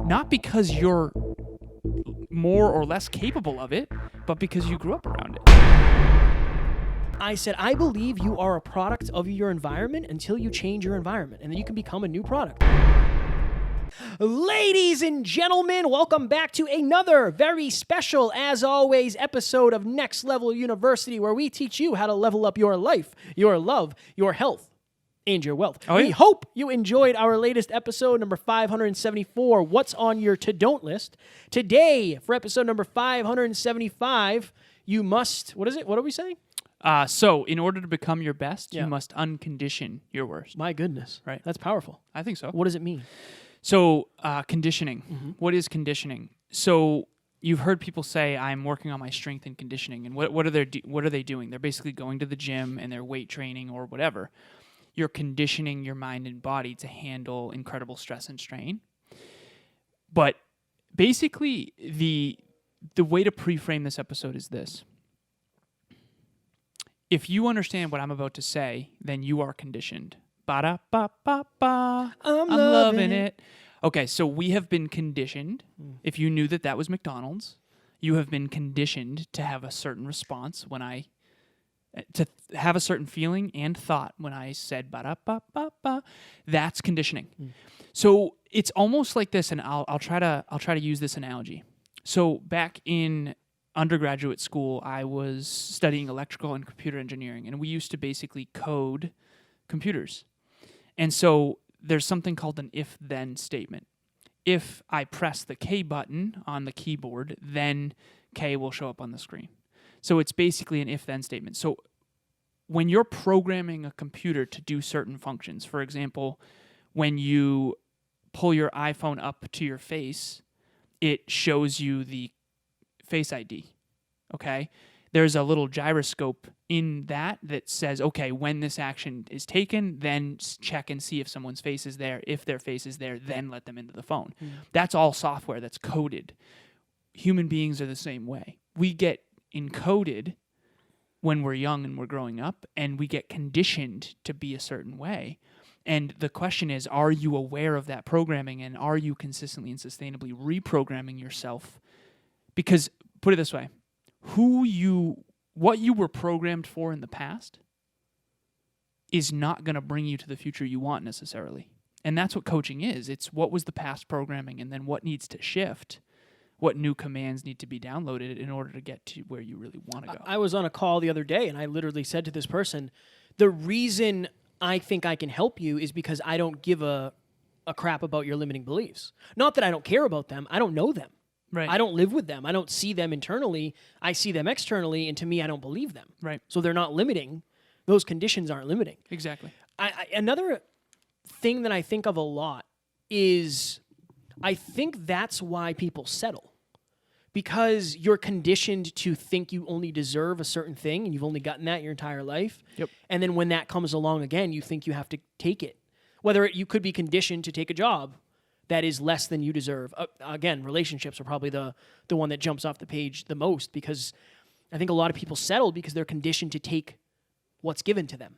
not because you're more or less capable of it, but because you grew up around it. I said, I believe you are a product of your environment until you change your environment, and then you can become a new product. Ladies and gentlemen, welcome back to another very special, as always, episode of Next Level University, where we teach you how to level up your life, your love, your health, and your wealth. We hope you enjoyed our latest episode, number 574, What's on Your To-Don't List. Today, for episode number 575, you must, what is it? What are we saying? So, in order to become your best, you must uncondition your worst. My goodness. Right. That's powerful. I think so. What does it mean? So, conditioning. Mm-hmm. What is conditioning? So, you've heard people say, I'm working on my strength and conditioning. And what are they doing? They're basically going to the gym and they're weight training or whatever. You're conditioning your mind and body to handle incredible stress and strain. But basically, the way to pre-frame this episode is this. If you understand what I'm about to say, then you are conditioned. Ba-da-ba-ba-ba. I'm loving it. Okay, so we have been conditioned. If you knew that was McDonald's, you have been conditioned to have a certain response to have a certain feeling and thought when I said ba-da-ba-ba-ba. That's conditioning. So it's almost like this, and I'll try to use this analogy. So back in undergraduate school, I was studying electrical and computer engineering, and we used to basically code computers. And so there's something called an if-then statement. If I press the K button on the keyboard, then K will show up on the screen. So it's basically an if-then statement. So when you're programming a computer to do certain functions, for example, when you pull your iPhone up to your face, it shows you the Face ID, okay? There's a little gyroscope in that says, okay, when this action is taken, then check and see if someone's face is there. If their face is there, then let them into the phone. That's all software that's coded. Human beings are the same way. We get encoded when we're young and we're growing up, and we get conditioned to be a certain way. And the question is, are you aware of that programming, and are you consistently and sustainably reprogramming yourself? Because, put it this way, what you were programmed for in the past is not going to bring you to the future you want necessarily. And that's what coaching is. It's what was the past programming, and then what needs to shift. What new commands need to be downloaded in order to get to where you really want to go. I was on a call the other day, and I literally said to this person, the reason I think I can help you is because I don't give a crap about your limiting beliefs. Not that I don't care about them. I don't know them. Right. I don't live with them. I don't see them internally. I see them externally, and to me, I don't believe them. Right. So they're not limiting. Those conditions aren't limiting. Exactly. Another thing that I think of a lot is I think that's why people settle. Because you're conditioned to think you only deserve a certain thing, and you've only gotten that your entire life. Yep. And then when that comes along again, you think you have to take it. Whether you could be conditioned to take a job that is less than you deserve. Again, relationships are probably the one that jumps off the page the most, because I think a lot of people settle because they're conditioned to take what's given to them.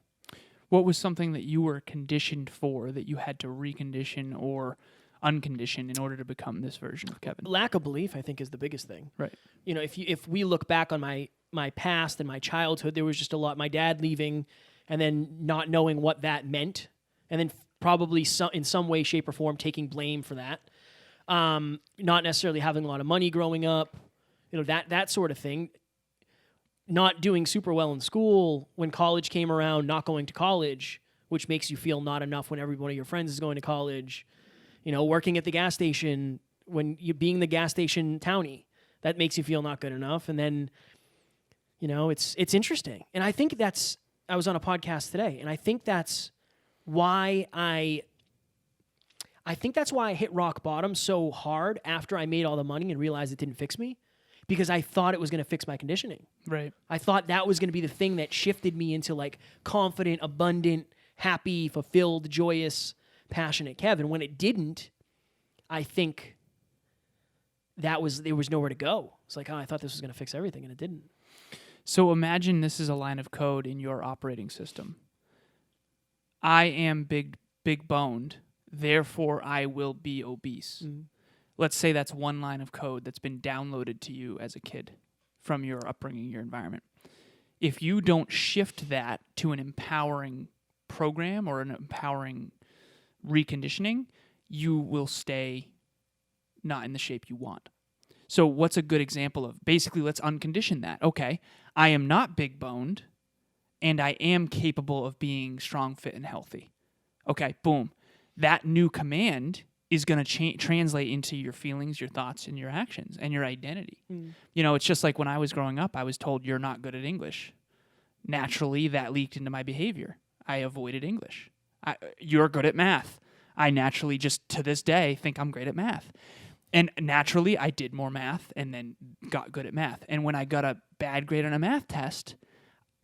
What was something that you were conditioned for that you had to recondition or unconditioned in order to become this version of Kevin? Lack of belief, I think, is the biggest thing. Right. You know, if we look back on my past and my childhood, there was just a lot. My dad leaving and then not knowing what that meant, and then probably in some way, shape, or form taking blame for that. Not necessarily having a lot of money growing up, you know, that sort of thing. Not doing super well in school when college came around, not going to college, which makes you feel not enough when every one of your friends is going to college. You know, working at the gas station, when you being the gas station townie, that makes you feel not good enough. And then, you know, it's interesting. And I think I was on a podcast today, and I think that's why I hit rock bottom so hard after I made all the money and realized it didn't fix me, because I thought it was going to fix my conditioning. Right. I thought that was going to be the thing that shifted me into like confident, abundant, happy, fulfilled, joyous, passionate Kevin. When it didn't, I think there was nowhere to go. It's like, oh, I thought this was going to fix everything, and it didn't. So imagine this is a line of code in your operating system. I am big boned, therefore I will be obese. let's say that's one line of code that's been downloaded to you as a kid from your upbringing, your environment. If you don't shift that to an empowering program or an empowering reconditioning, you will stay not in the shape you want. So what's a good example of, basically, let's uncondition that. Okay, I am not big boned and I am capable of being strong, fit, and healthy. Okay, boom. That new command is going to translate into your feelings, your thoughts, and your actions, and your identity. You know, it's just like when I was growing up, I was told you're not good at English. Naturally, that leaked into my behavior. I avoided English. You're good at math. I naturally, just to this day, think I'm great at math. And naturally, I did more math and then got good at math. And when I got a bad grade on a math test,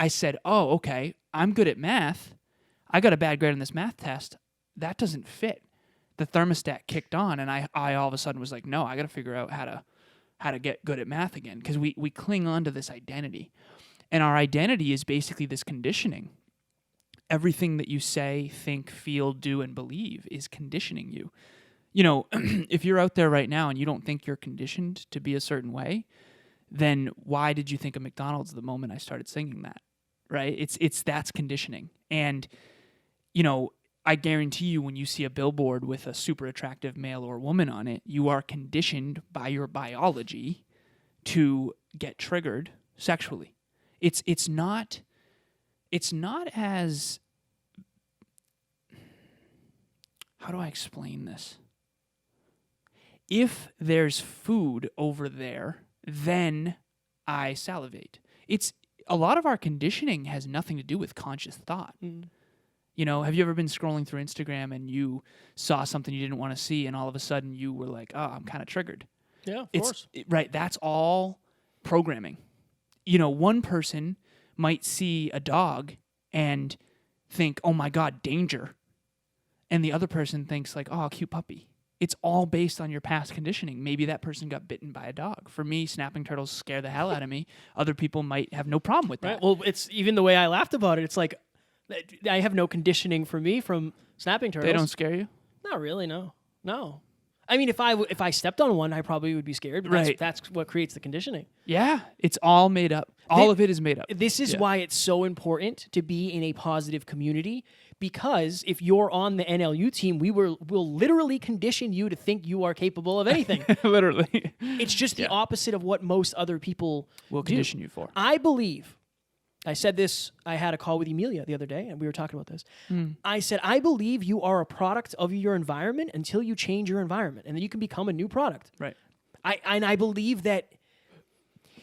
I said, oh, okay, I'm good at math. I got a bad grade on this math test. That doesn't fit. The thermostat kicked on, and I all of a sudden was like, no, I got to figure out how to get good at math again, because we cling on to this identity. And our identity is basically this conditioning. Everything that you say, think, feel, do, and believe is conditioning you. You know, if you're out there right now and you don't think you're conditioned to be a certain way, then why did you think of McDonald's the moment I started singing that, right? That's conditioning. And, you know, I guarantee you when you see a billboard with a super attractive male or woman on it, you are conditioned by your biology to get triggered sexually. It's not as, how do I explain this? If there's food over there, then I salivate. It's a lot of our conditioning has nothing to do with conscious thought. You know, have you ever been scrolling through Instagram and you saw something you didn't want to see, and all of a sudden you were like, oh, I'm kind of triggered? Yeah, of course. Right, that's all programming. You know, one person might see a dog and think, oh my God, danger. And the other person thinks like, oh, cute puppy. It's all based on your past conditioning. Maybe that person got bitten by a dog. For me, snapping turtles scare the hell out of me. Other people might have no problem with that. Right. Well, it's even the way I laughed about it. It's like, I have no conditioning for me from snapping turtles. They don't scare you? Not really, no. I mean, if I stepped on one, I probably would be scared. But that's what creates the conditioning. Yeah, it's all made up. All of it is made up. This is why it's so important to be in a positive community, because if you're on the NLU team, we'll literally condition you to think you are capable of anything. Literally. It's just the opposite of what most other people will condition you for. I believe, I said this, I had a call with Emilia the other day, and we were talking about this. I said, I believe you are a product of your environment until you change your environment, and then you can become a new product. Right. I believe that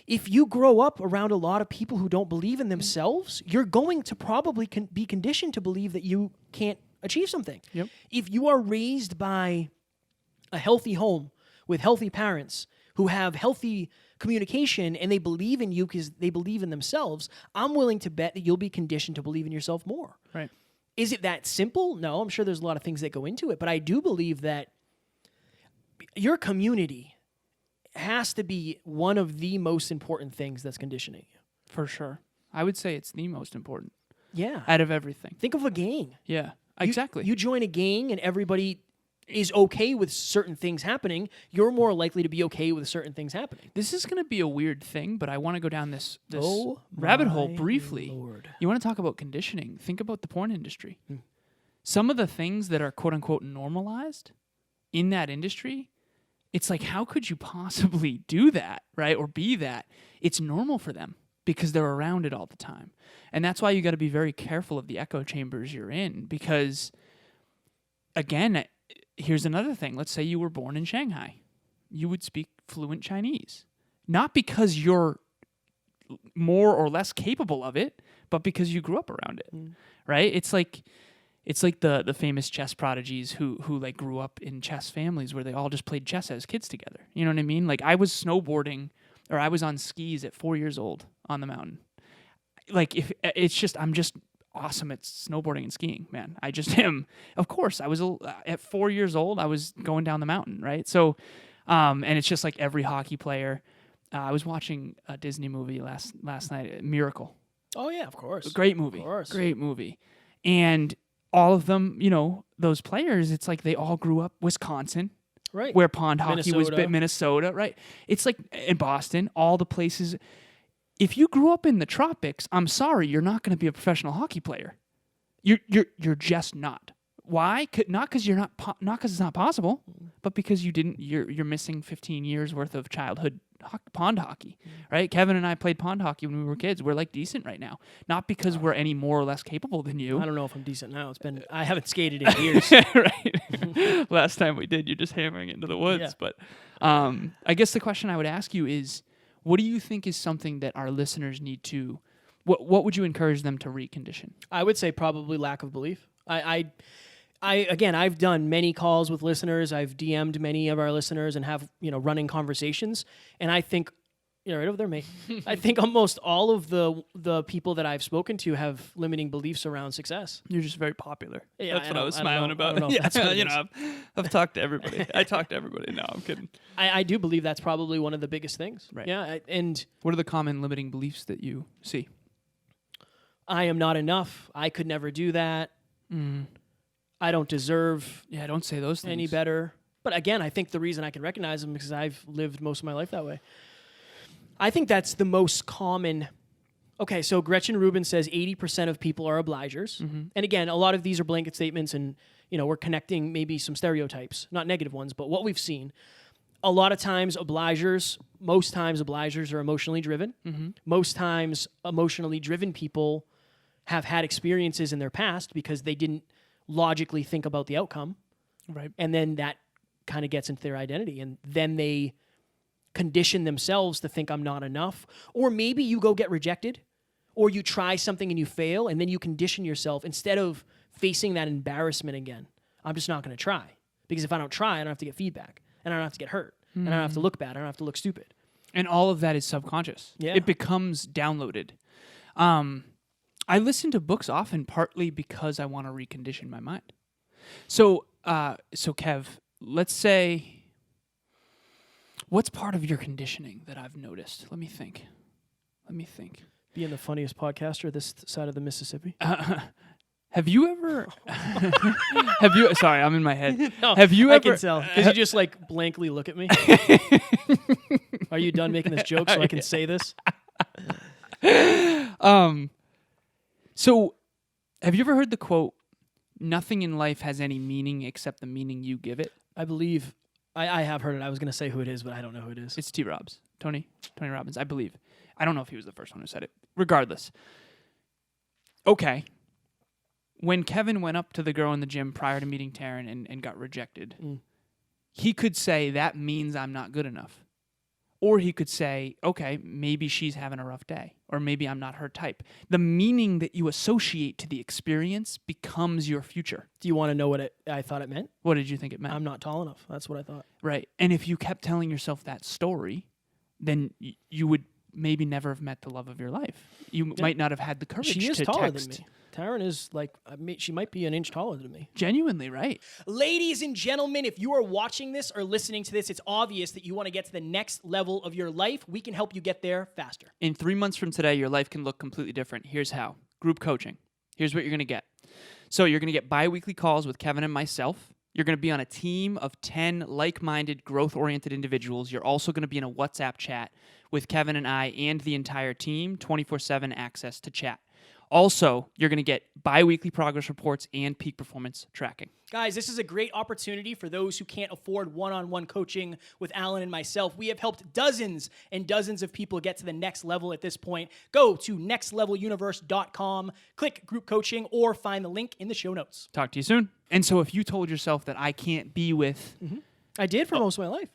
if you grow up around a lot of people who don't believe in themselves, you're going to probably be conditioned to believe that you can't achieve something. Yep. If you are raised by a healthy home with healthy parents who have healthy communication and they believe in you because they believe in themselves, I'm willing to bet that you'll be conditioned to believe in yourself more. Right. Is it that simple? No, I'm sure there's a lot of things that go into it, but I do believe that your community has to be one of the most important things that's conditioning you. For sure. I would say it's the most important. Yeah. Out of everything. Think of a gang. Yeah, exactly. You join a gang and everybody is okay with certain things happening, you're more likely to be okay with certain things happening. This is going to be a weird thing, but I want to go down this rabbit hole briefly. Lord. You want to talk about conditioning? Think about the porn industry. Some of the things that are quote-unquote normalized in that industry, it's like, how could you possibly do that, right? Or be that? It's normal for them because they're around it all the time. And that's why you got to be very careful of the echo chambers you're in, because, again, here's another thing. Let's say you were born in Shanghai. You would speak fluent Chinese. Not because you're more or less capable of it, but because you grew up around it, right? It's like the famous chess prodigies who like grew up in chess families where they all just played chess as kids together. You know what I mean? Like I was snowboarding or I was on skis at 4 years old on the mountain. Like I'm just awesome at snowboarding and skiing, man. I just am. Of course, I was at 4 years old. I was going down the mountain, right? So, and it's just like every hockey player. I was watching a Disney movie last night, Miracle. Oh yeah, of course. Great movie. Of course. Great movie. And all of them, you know, those players, it's like they all grew up Wisconsin. Right. where pond hockey was Minnesota. Minnesota, right? It's like in Boston, all the places. If you grew up in the tropics, I'm sorry, you're not going to be a professional hockey player. You're just not. Why? Not because not because it's not possible, but because you're missing 15 years worth of childhood pond hockey, right? Kevin and I played pond hockey when we were kids. We're like decent right now, not because we're any more or less capable than you. I don't know if I'm decent now. I haven't skated in years. Right. Last time we did, you're just hammering it into the woods. Yeah. But I guess the question I would ask you is, what do you think is something that our listeners need to? What would you encourage them to recondition? I would say probably lack of belief. I've done many calls with listeners. I've DM'd many of our listeners and have, running conversations. And I think, right over there, mate. I think almost all of the people that I've spoken to have limiting beliefs around success. You're just very popular. Yeah, That's what I was smiling about. I don't know if that's what it is. I've talked to everybody. I talk to everybody. No, I'm kidding. I do believe that's probably one of the biggest things. Right. Yeah. And what are the common limiting beliefs that you see? I am not enough. I could never do that. I don't deserve don't say those things. any better. But again, I think the reason I can recognize them is because I've lived most of my life that way. I think that's the most common. Okay, so Gretchen Rubin says 80% of people are obligers. And again, a lot of these are blanket statements and, we're connecting maybe some stereotypes, not negative ones, but what we've seen. A lot of times most times obligers are emotionally driven. Most times emotionally driven people have had experiences in their past because they didn't logically think about the outcome. Right. And then that kind of gets into their identity. And then they condition themselves to think I'm not enough. Or maybe you go get rejected or you try something and you fail and then you condition yourself instead of facing that embarrassment again. I'm just not going to try because if I don't try, I don't have to get feedback and I don't have to get hurt and I don't have to look bad. I don't have to look stupid. And all of that is subconscious. Yeah. It becomes downloaded. I listen to books often partly because I want to recondition my mind. So Kev, let's say, what's part of your conditioning that I've noticed? Let me think. Being the funniest podcaster this side of the Mississippi. Have you ever? Sorry, I'm in my head. No, have you I ever? can tell because you just like blankly look at me. Are you done making this joke so I can say this? So, have you ever heard the quote, "Nothing in life has any meaning except the meaning you give it"? I believe I have heard it. I was going to say who it is, but I don't know who it is. It's Tony Robbins, I believe. I don't know if he was the first one who said it. Regardless. Okay. When Kevin went up to the girl in the gym prior to meeting Taryn and got rejected, he could say, that means I'm not good enough. Or he could say, okay, maybe she's having a rough day. Or maybe I'm not her type. The meaning that you associate to the experience becomes your future. Do you want to know what I thought it meant? What did you think it meant? I'm not tall enough. That's what I thought. Right. And if you kept telling yourself that story, then you would maybe never have met the love of your life. You might not have had the courage to text. She is taller than me. Taryn is she might be an inch taller than me. Genuinely, right. Ladies and gentlemen, if you are watching this or listening to this, it's obvious that you want to get to the next level of your life. We can help you get there faster. In 3 months from today, your life can look completely different. Here's how. Group coaching. Here's what you're going to get. So you're going to get bi-weekly calls with Kevin and myself. You're going to be on a team of 10 like-minded, growth-oriented individuals. You're also going to be in a WhatsApp chat with Kevin and I and the entire team, 24/7 access to chat. Also, you're going to get bi-weekly progress reports and peak performance tracking. Guys, this is a great opportunity for those who can't afford one-on-one coaching with Alan and myself. We have helped dozens and dozens of people get to the next level at this point. Go to nextleveluniverse.com, click group coaching, or find the link in the show notes. Talk to you soon. And so if you told yourself that I can't be with... I did for most of my life.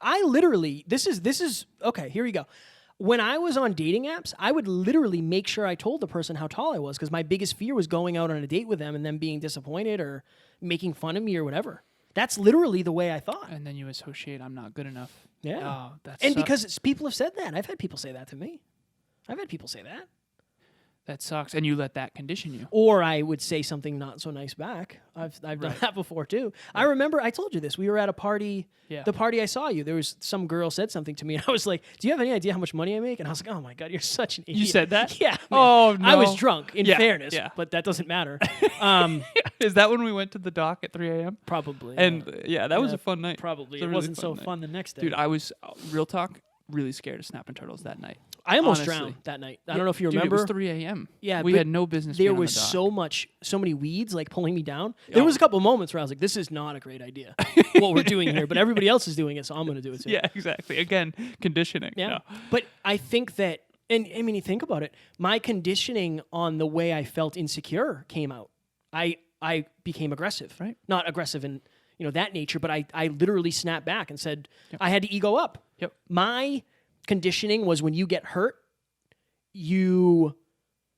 I literally, this is, okay, here we go. When I was on dating apps, I would literally make sure I told the person how tall I was because my biggest fear was going out on a date with them and them being disappointed or making fun of me or whatever. That's literally the way I thought. And then you associate I'm not good enough. Yeah. Oh, and because people have said that. I've had people say that to me. I've had people say that. That sucks. And you let that condition you. Or I would say something not so nice back. I've done that before too. I remember I told you this. We were at a party. Yeah. The party I saw you. There was some girl said something to me, and I was like, "Do you have any idea how much money I make?" And I was like, "Oh my god, you're such an idiot." You said that? Yeah. Man. Oh no. I was drunk. In Yeah, fairness, yeah. but that doesn't matter. Is that when we went to the dock at 3 a.m.? Probably. And that was a fun night. Probably. It was It a wasn't really so night. fun the next day. Dude, I was, real talk, really scared of snapping turtles that night. I almost honestly. drowned that night. I don't know if you Dude, remember. it was 3 a.m. Yeah, we but had no business there being on was the dock. so many weeds like pulling me down. There was a couple moments where I was like, "This is not a great idea, what we're doing here." But everybody else is doing it, so I'm going to do it too. Yeah, exactly. Again, conditioning. Yeah. No. But I think that, and I mean, you think about it, my conditioning on the way I felt insecure came out. I became aggressive. Right. Not aggressive in, that nature, but I literally snapped back and said, I had to ego up. Yep. My conditioning was when you get hurt, you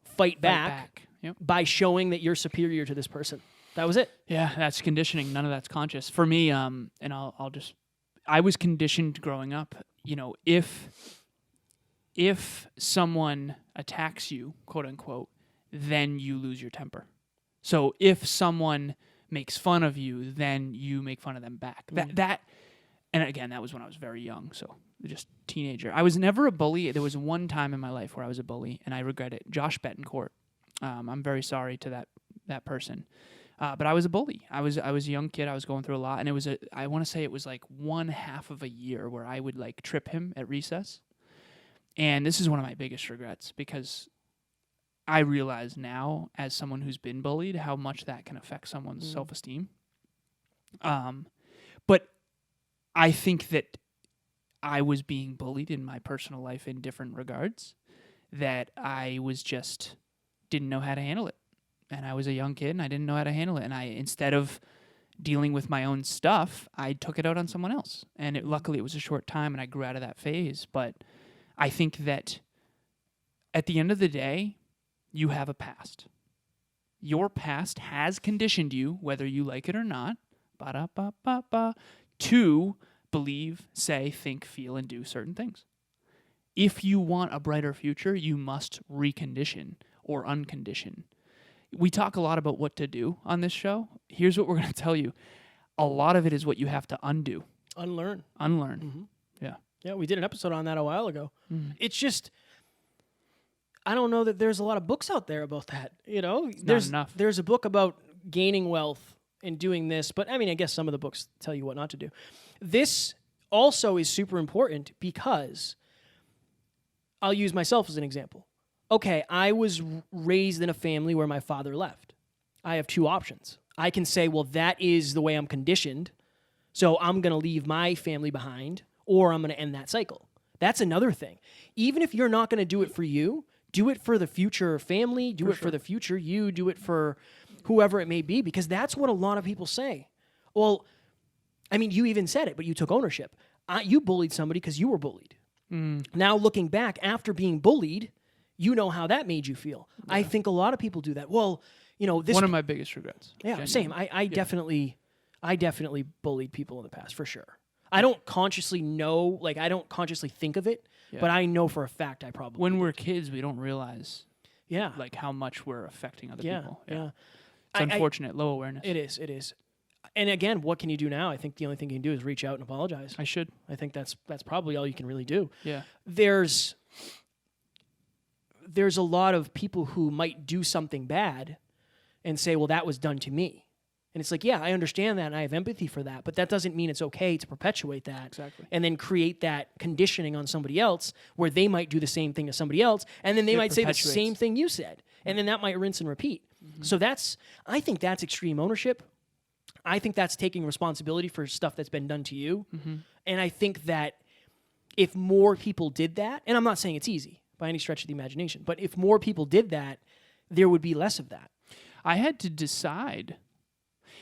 fight back, Yep. by showing that you're superior to this person. That was it. Yeah, that's conditioning. None of that's conscious. For me, and I was conditioned growing up, if someone attacks you, quote unquote, then you lose your temper. So if someone makes fun of you, then you make fun of them back. And again, that was when I was very young, so just teenager. I was never a bully. There was one time in my life where I was a bully, and I regret it. Josh Betancourt. I'm very sorry to that person. But I was a bully. I was a young kid. I was going through a lot, and I want to say it was like 1/2 of a year where I would like trip him at recess. And this is one of my biggest regrets because I realize now, as someone who's been bullied, how much that can affect someone's self-esteem. But I think that I was being bullied in my personal life in different regards, that I was just didn't know how to handle it. And I was a young kid and I didn't know how to handle it. And instead of dealing with my own stuff, I took it out on someone else. And luckily it was a short time and I grew out of that phase. But I think that at the end of the day, you have a past. Your past has conditioned you, whether you like it or not, to believe, say, think, feel, and do certain things. If you want a brighter future, you must recondition or uncondition. We talk a lot about what to do on this show. Here's what we're going to tell you. A lot of it is what you have to undo. Unlearn. Unlearn. Yeah. Yeah, we did an episode on that a while ago. It's just, I don't know that there's a lot of books out there about that. not enough. There's a book about gaining wealth and doing this, but I mean, I guess some of the books tell you what not to do. This also is super important because I'll use myself as an example. Okay, I was raised in a family where my father left. I have two options. I can say, well, that is the way I'm conditioned, so I'm going to leave my family behind, or I'm going to end that cycle. That's another thing. Even if you're not going to do it for you, do it for the future family, do it for the future you, do it for whoever it may be, because that's what a lot of people say. Well, I mean, you even said it, but you took ownership. You bullied somebody because you were bullied. Now, looking back, after being bullied, you know how that made you feel. Yeah. I think a lot of people do that. Well, this one of my biggest regrets. Yeah, genuinely. Same. I definitely bullied people in the past for sure. I don't consciously know, I don't consciously think of it, but I know for a fact I probably when we're kids, we don't realize Yeah. Like how much we're affecting other Yeah, people. yeah. It's unfortunate, low awareness. It is. And again, what can you do now? I think the only thing you can do is reach out and apologize. I should. I think that's probably all you can really do. Yeah. There's a lot of people who might do something bad and say, well, that was done to me. And it's like, yeah, I understand that and I have empathy for that, but that doesn't mean it's okay to perpetuate that. Exactly. And then create that conditioning on somebody else where they might do the same thing to somebody else, and then they might say the same thing you said. And then that might rinse and repeat. Mm-hmm. So I think that's extreme ownership. I think that's taking responsibility for stuff that's been done to you. Mm-hmm. And I think that if more people did that, and I'm not saying it's easy by any stretch of the imagination, but if more people did that, there would be less of that. I had to decide.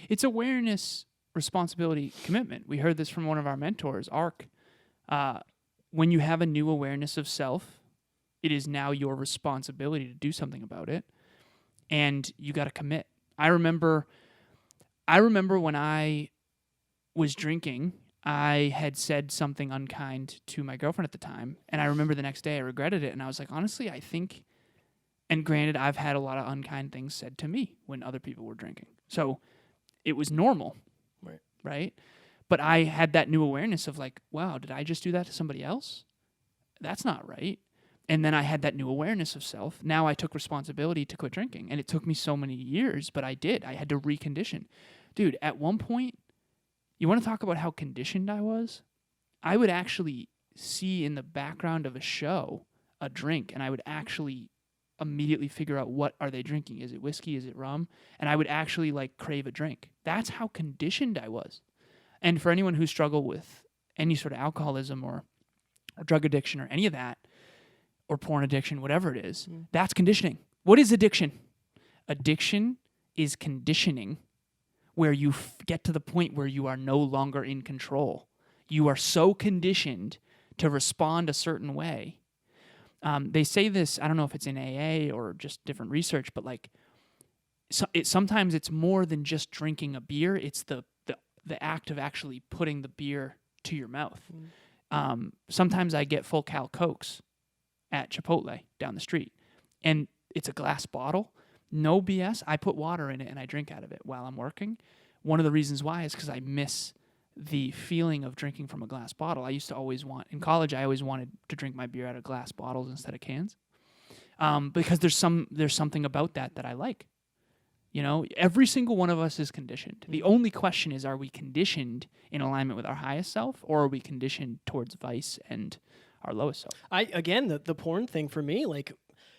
It's awareness, responsibility, commitment. We heard this from one of our mentors, Ark. When you have a new awareness of self, it is now your responsibility to do something about it, and you got to commit. I remember when I was drinking, I had said something unkind to my girlfriend at the time, and I remember the next day I regretted it, and I was like, honestly, I think And granted, I've had a lot of unkind things said to me when other people were drinking. So it was normal. Right? But I had that new awareness of like, wow, did I just do that to somebody else? That's not right. And then I had that new awareness of self. Now I took responsibility to quit drinking. And it took me so many years, but I did. I had to recondition. Dude, at one point, you want to talk about how conditioned I was? I would actually see in the background of a show a drink, and I would actually immediately figure out what are they drinking. Is it whiskey? Is it rum? And I would actually like crave a drink. That's how conditioned I was. And for anyone who struggled with any sort of alcoholism or drug addiction or any of that, or porn addiction, whatever it is, that's conditioning. What is addiction? Addiction is conditioning where you get to the point where you are no longer in control. You are so conditioned to respond a certain way. They say this, I don't know if it's in AA or just different research, but like sometimes it's more than just drinking a beer. It's the act of actually putting the beer to your mouth. Sometimes I get full cal Cokes at Chipotle down the street, and it's a glass bottle. No BS. I put water in it and I drink out of it while I'm working. One of the reasons why is because I miss the feeling of drinking from a glass bottle. I used to always in college, I always wanted to drink my beer out of glass bottles instead of cans. Because there's something about that I like. You know, every single one of us is conditioned. The only question is, are we conditioned in alignment with our highest self, or are we conditioned towards vice and our lowest self? The porn thing for me, like,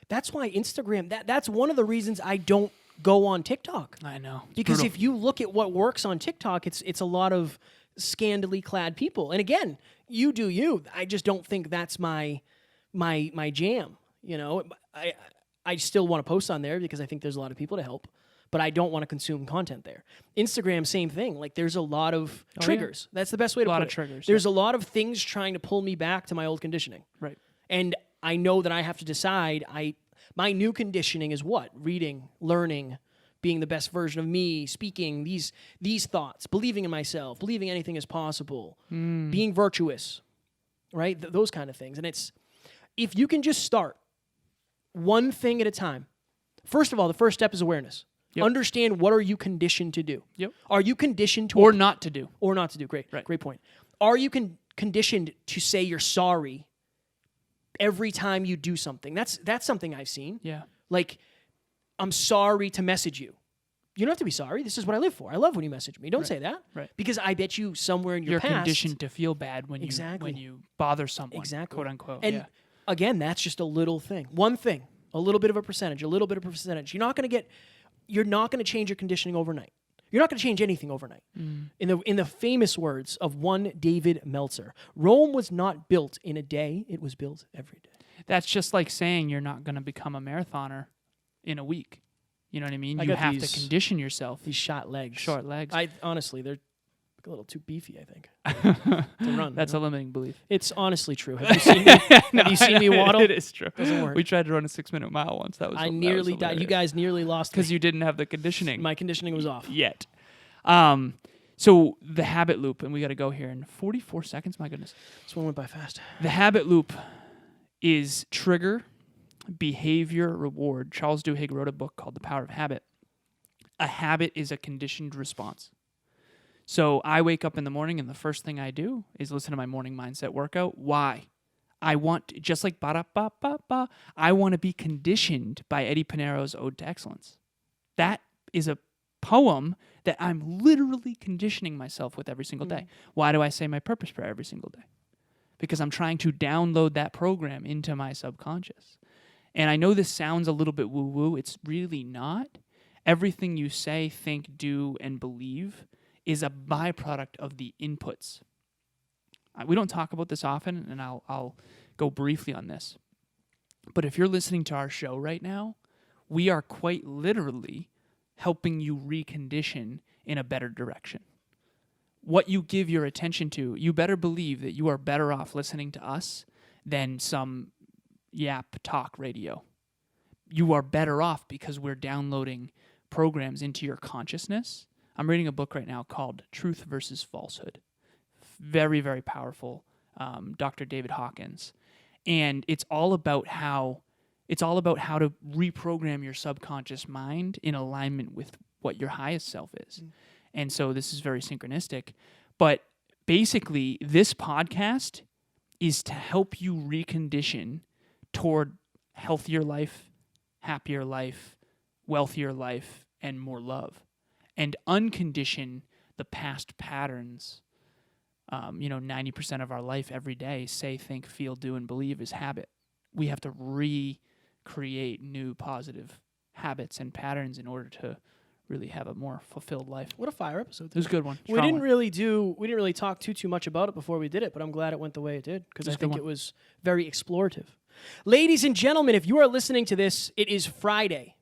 that's why Instagram, that's one of the reasons I don't go on TikTok. I know. Because if you look at what works on TikTok, it's a lot of scandally clad people. And again, you do you. I just don't think that's my jam. You know, I still want to post on there because I think there's a lot of people to help, but I don't want to consume content there. Instagram, same thing. Like, there's a lot of triggers. Yeah. That's the best way to put it. A lot of triggers. There's a lot of things trying to pull me back to my old conditioning. Right. And I know that I have to decide. My new conditioning is what? Reading, learning, being the best version of me, speaking these thoughts, believing in myself, believing anything is possible, being virtuous, right? Those kind of things. And it's, if you can just start one thing at a time. First of all, the first step is awareness. Yep. Understand, what are you conditioned to do? Yep. Are you conditioned to... Or not to do. Or not to do. Great. Right. Great point. Are you conditioned to say you're sorry every time you do something? That's something I've seen. Yeah. Like, I'm sorry to message you. You don't have to be sorry. This is what I live for. I love when you message me. Don't say that. Right. Because I bet you somewhere in your You're past... conditioned to feel bad when you bother someone. Exactly. Quote unquote. And again, that's just a little thing. One thing. A little bit of a percentage. You're not going to change your conditioning overnight. You're not going to change anything overnight. In the famous words of one David Meltzer, Rome was not built in a day. It was built every day. That's just like saying you're not going to become a marathoner in a week. You know what I mean? You have to condition yourself. These short legs. Honestly, they're a little too beefy, I think, to run. That's a limiting belief. It's honestly true. Have you seen me, have you seen me waddle? It is true. Doesn't work. We tried to run a 6-minute mile once. I nearly died. You guys nearly lost me. Because you didn't have the conditioning. My conditioning was off. Yet. So the habit loop, and we got to go here in 44 seconds. My goodness. This one went by fast. The habit loop is trigger, behavior, reward. Charles Duhigg wrote a book called The Power of Habit. A habit is a conditioned response. So I wake up in the morning and the first thing I do is listen to my morning mindset workout. Why? I want, just like ba-da-ba-ba-ba, I want to be conditioned by Eddie Pineiro's Ode to Excellence. That is a poem that I'm literally conditioning myself with every single day. Why do I say my purpose prayer every single day? Because I'm trying to download that program into my subconscious. And I know this sounds a little bit woo-woo. It's really not. Everything you say, think, do, and believe is a byproduct of the inputs. We don't talk about this often, and I'll go briefly on this. But if you're listening to our show right now, we are quite literally helping you recondition in a better direction. What you give your attention to, you better believe that you are better off listening to us than some yap talk radio. You are better off because we're downloading programs into your consciousness. I'm reading a book right now called Truth versus Falsehood. Very, very powerful. Dr. David Hawkins. And it's all about how It's all about how to reprogram your subconscious mind in alignment with what your highest self is. And so this is very synchronistic. But basically, this podcast is to help you recondition toward healthier life, happier life, wealthier life, and more love. And uncondition the past patterns. 90% of our life every day, say, think, feel, do, and believe is habit. We have to recreate new positive habits and patterns in order to really have a more fulfilled life. What a fire episode! It was a good one. We didn't really talk too much about it before we did it, but I'm glad it went the way it did because I think it was very explorative. Ladies and gentlemen, if you are listening to this, it is Friday.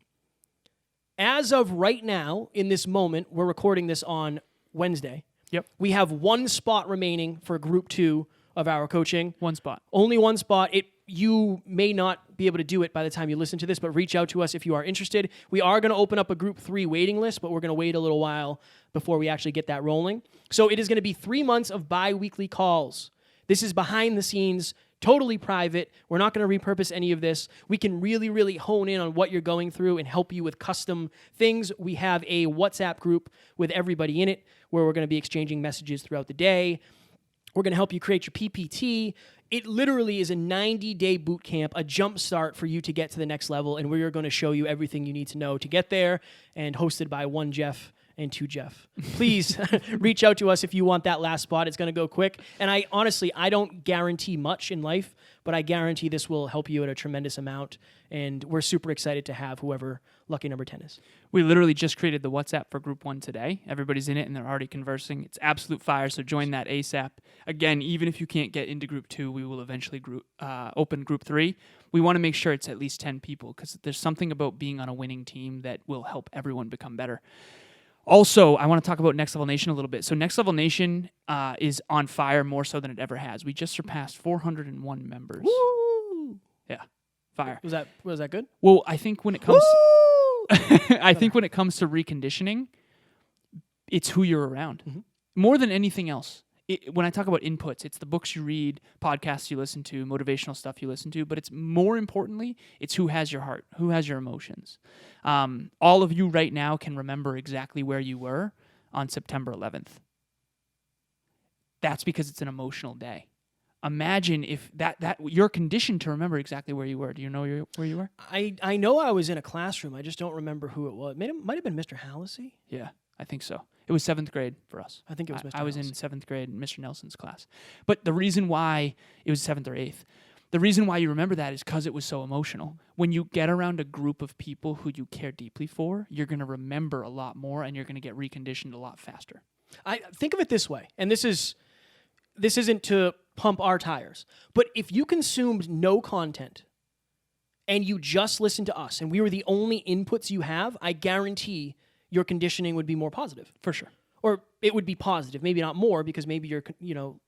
As of right now, in this moment, we're recording this on Wednesday. Yep. We have one spot remaining for Group 2 of our coaching. One spot. Only one spot. You may not be able to do it by the time you listen to this, but reach out to us if you are interested. We are going to open up a Group 3 waiting list, but we're going to wait a little while before we actually get that rolling. So it is going to be 3 months of bi-weekly calls. This is behind the scenes, totally private. We're not going to repurpose any of this. We can really, really hone in on what you're going through and help you with custom things. We have a WhatsApp group with everybody in it where we're going to be exchanging messages throughout the day. We're going to help you create your PPT. It literally is a 90-day boot camp, a jump start for you to get to the next level, and we're going to show you everything you need to know to get there, and hosted by one Jeff and two Jeff. Please reach out to us if you want that last spot. It's going to go quick. And I don't guarantee much in life, but I guarantee this will help you at a tremendous amount, and we're super excited to have whoever lucky number 10 is. We literally just created the WhatsApp for Group 1 today. Everybody's in it, and they're already conversing. It's absolute fire, so join that ASAP. Again, even if you can't get into Group 2, we will eventually open Group 3. We want to make sure it's at least 10 people because there's something about being on a winning team that will help everyone become better. Also, I want to talk about Next Level Nation a little bit. So Next Level Nation is on fire more so than it ever has. We just surpassed 401 members. Woo! Yeah, fire. Was that good? Well, I think when it comes... Woo! I think when it comes to reconditioning, it's who you're around. Mm-hmm. More than anything else. When I talk about inputs, it's the books you read, podcasts you listen to, motivational stuff you listen to, but it's more importantly, it's who has your heart, who has your emotions. All of you right now can remember exactly where you were on September 11th. That's because it's an emotional day. Imagine if that you're conditioned to remember exactly where you were. Do you know where you were? I know I was in a classroom. I just don't remember who it was. It might have been Mr. Hallisey. Yeah, I think so. It was 7th grade for us. I think it was Mr. I was in Hallisey. 7th grade in Mr. Nelson's class. But the reason why it was 7th or 8th, the reason why you remember that is because it was so emotional. When you get around a group of people who you care deeply for, you're going to remember a lot more and you're going to get reconditioned a lot faster. I think of it this way, and this isn't to pump our tires, but if you consumed no content and you just listened to us and we were the only inputs you have, I guarantee your conditioning would be more positive. For sure. Or it would be positive, maybe not more because maybe you're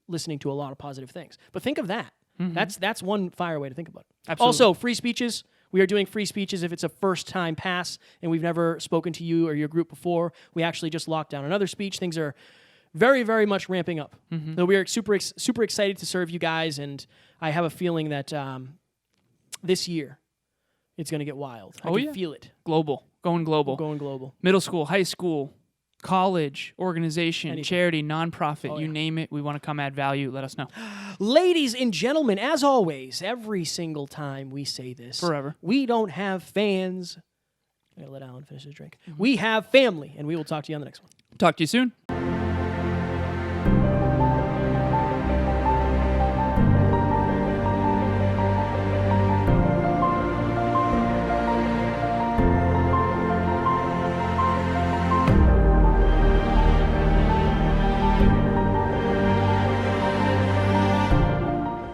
listening to a lot of positive things. But think of that. Mm-hmm. That's one fire way to think about it. Absolutely. Also, free speeches. We are doing free speeches if it's a first-time pass and we've never spoken to you or your group before. We actually just locked down another speech. Things are very, very much ramping up. Mm-hmm. So we are super excited to serve you guys, and I have a feeling that this year it's going to get wild. I can feel it. Global. Going global. We're going global. Middle school, high school, college, organization, Anything. Charity, nonprofit, you name it. We want to come add value. Let us know. Ladies and gentlemen, as always, every single time we say this, Forever. We don't have fans. I'm going to let Alan finish his drink. Mm-hmm. We have family, and we will talk to you on the next one. Talk to you soon.